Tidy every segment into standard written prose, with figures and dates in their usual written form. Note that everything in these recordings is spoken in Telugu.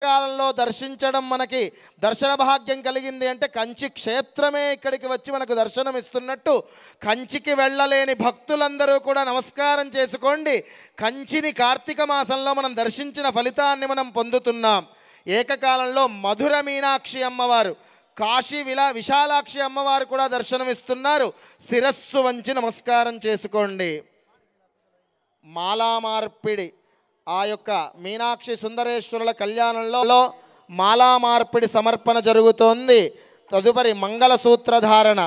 కాలంలో దర్శించడం మనకి దర్శన భాగ్యం కలిగింది అంటే కంచి క్షేత్రమే ఇక్కడికి వచ్చి మనకు దర్శనం ఇస్తున్నట్టు కంచికి వెళ్ళలేని భక్తులందరూ కూడా నమస్కారం చేసుకోండి. కంచిని కార్తీక మాసంలో మనం దర్శించిన ఫలితాన్ని మనం పొందుతున్నాం. ఏకకాలంలో మధుర మీనాక్షి అమ్మవారు, కాశీ విశాలాక్షి అమ్మవారు కూడా దర్శనమిస్తున్నారు. శిరస్సు వంచి నమస్కారం చేసుకోండి. మాలా మార్పిడి ఆ యొక్క మీనాక్షి సుందరేశ్వరుల కళ్యాణంలో మాలా మార్పిడి సమర్పణ జరుగుతోంది. తదుపరి మంగళసూత్రధారణ.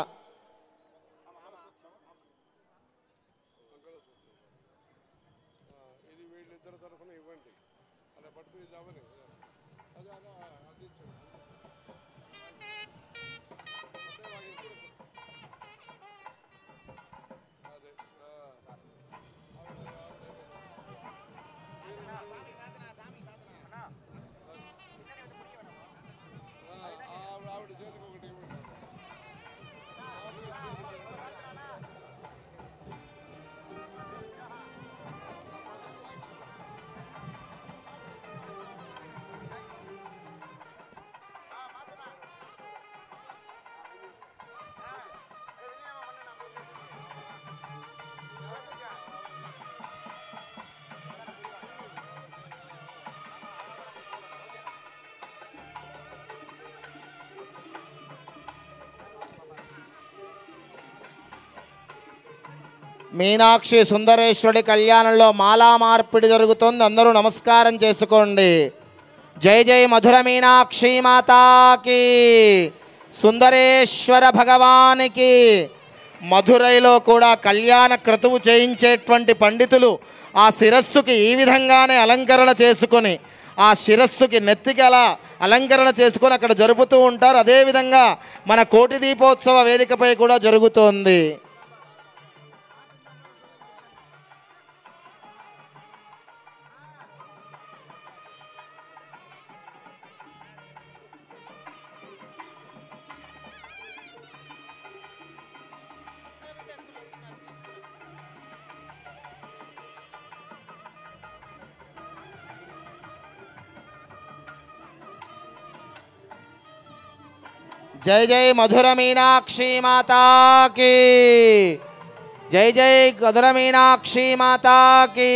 మీనాక్షి సుందరేశ్వరుడి కళ్యాణంలో మాలా మార్పిడి జరుగుతుంది. అందరూ నమస్కారం చేసుకోండి. జై జై మధుర మీనాక్షి మాతాకి, సుందరేశ్వర భగవానికి. మధురైలో కూడా కళ్యాణ క్రతువు చేయించేటువంటి పండితులు ఆ శిరస్సుకి ఈ విధంగానే అలంకరణ చేసుకొని, ఆ శిరస్సుకి నెత్తికి అలా అలంకరణ చేసుకొని అక్కడ జరుపుతూ ఉంటారు. అదేవిధంగా మన కోటి దీపోత్సవ వేదికపై కూడా జరుగుతోంది. జై జై మధుర మీనాక్షి మాతాకి, జై జై మధుర మీనాక్షి మాతాకి.